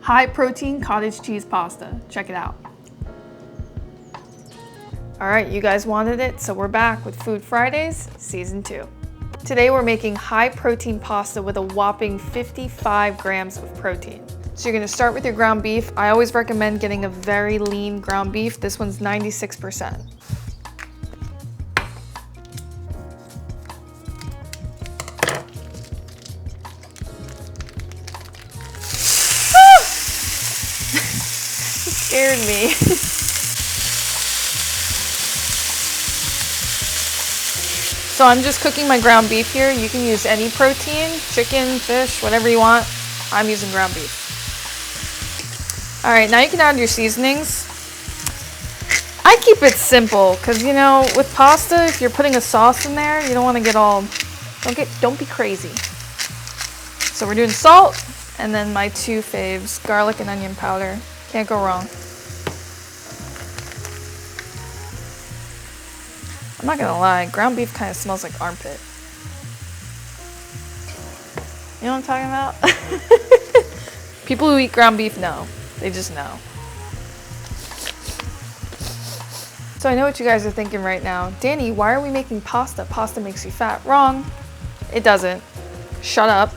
high protein cottage cheese pasta. Check it out. All right, you guys wanted it, so we're back with Food Fridays, Season 2. Today we're making high protein pasta with a whopping 55 grams of protein. So you're gonna start with your ground beef. I always recommend getting a very lean ground beef. This one's 96%. Scared me. So I'm just cooking my ground beef here. You can use any protein, chicken, fish, whatever you want. I'm using ground beef. All right, now you can add your seasonings. I keep it simple because, you know, with pasta, if you're putting a sauce in there, you don't want to get all, don't be crazy. So we're doing salt and then my two faves, garlic and onion powder. Can't go wrong. I'm not gonna lie, ground beef kind of smells like armpit. You know what I'm talking about? People who eat ground beef know. They just know. So I know what you guys are thinking right now. Danny, why are we making pasta? Pasta makes you fat. Wrong. It doesn't. Shut up.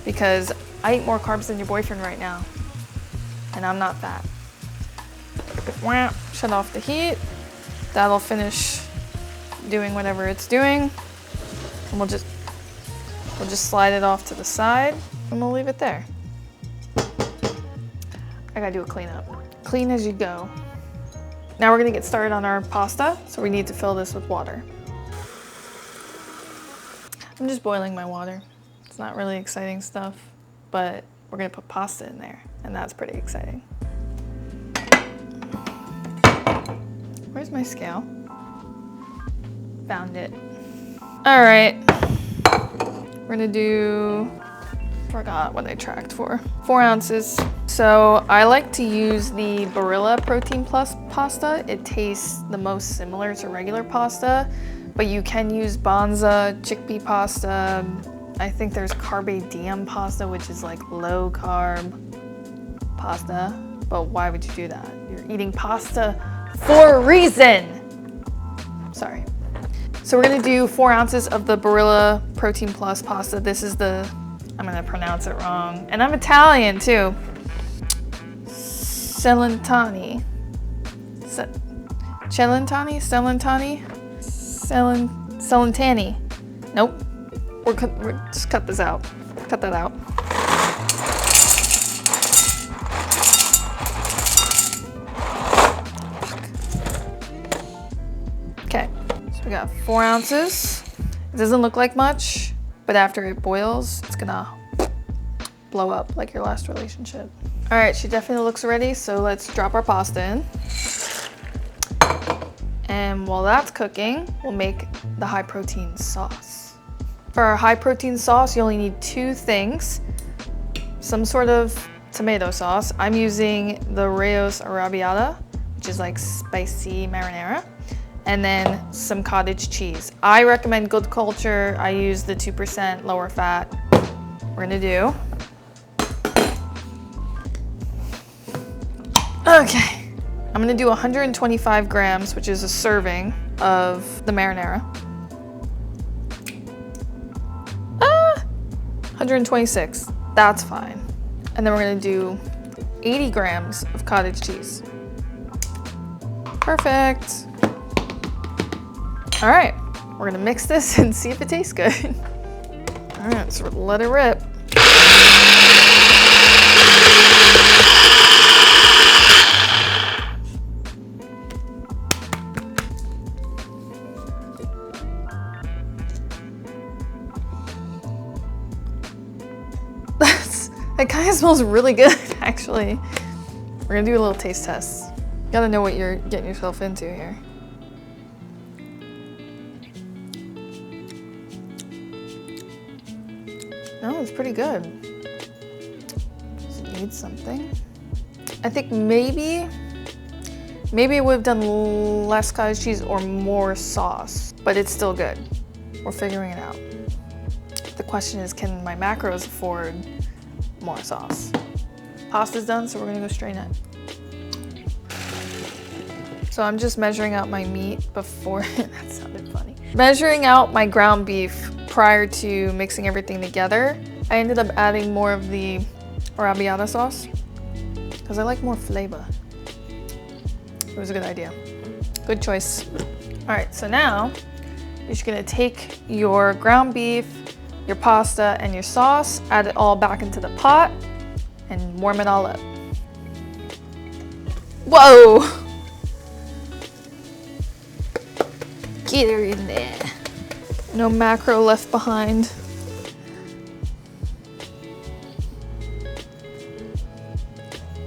Because I eat more carbs than your boyfriend right now. And I'm not fat. Shut off the heat. That'll finish doing whatever it's doing. And we'll just slide it off to the side and we'll leave it there. I gotta do a cleanup. Clean as you go. Now we're gonna get started on our pasta, so we need to fill this with water. I'm just boiling my water. It's not really exciting stuff, but we're gonna put pasta in there, and that's pretty exciting. Where's my scale? Found it. All right, we're gonna do, forgot what I tracked for. 4 ounces. So I like to use the Barilla Protein Plus pasta. It tastes the most similar to regular pasta, but you can use Banza, chickpea pasta. I think there's Carpe Diem pasta, which is like low carb pasta, but why would you do that? You're eating pasta for a reason. Sorry. So we're gonna do 4 ounces of the Barilla Protein Plus pasta. This is the, I'm gonna pronounce it wrong, and I'm Italian too. Celentani. Celentani. Nope. We're just cut this out. Cut that out. Okay, so we got 4 ounces. It doesn't look like much, but after it boils, it's gonna blow up like your last relationship. All right, she definitely looks ready, so let's drop our pasta in. And while that's cooking, we'll make the high protein sauce. For our high protein sauce, you only need 2 things. Some sort of tomato sauce. I'm using the Rao's Arrabbiata, which is like spicy marinara, and then some cottage cheese. I recommend Good Culture. I use the 2% lower fat. We're gonna do. Okay, I'm gonna do 125 grams, which is a serving of the marinara. 126, that's fine. And then we're gonna do 80 grams of cottage cheese. Perfect. All right, we're gonna mix this and see if it tastes good. All right, so let it rip. It kind of smells really good, actually. We're gonna do a little taste test. You gotta know what you're getting yourself into here. No, it's pretty good. Does it need something? I think maybe it would have done less cottage cheese or more sauce, but it's still good. We're figuring it out. The question is, can my macros afford more sauce? Pasta's done, so we're gonna go strain it. So I'm just measuring out my meat before, that sounded funny. Measuring out my ground beef prior to mixing everything together. I ended up adding more of the arrabbiata sauce because I like more flavor. It was a good idea. Good choice. All right, so now you're just gonna take your ground beef, your pasta, and your sauce, add it all back into the pot, and warm it all up. Whoa! Get her in there. No macro left behind.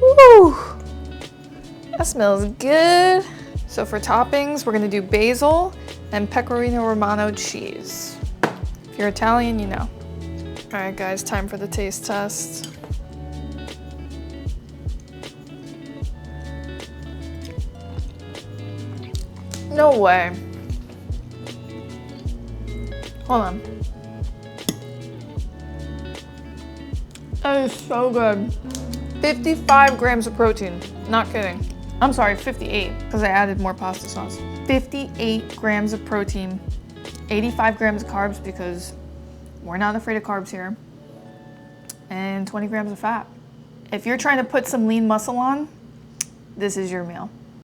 Woo! That smells good. So for toppings, we're gonna do basil and pecorino romano cheese. If you're Italian, you know. All right, guys, time for the taste test. No way. Hold on. That is so good. 55 grams of protein. Not kidding. I'm sorry, 58, because I added more pasta sauce. 58 grams of protein, 85 grams of carbs, because we're not afraid of carbs here, and 20 grams of fat. If you're trying to put some lean muscle on, this is your meal.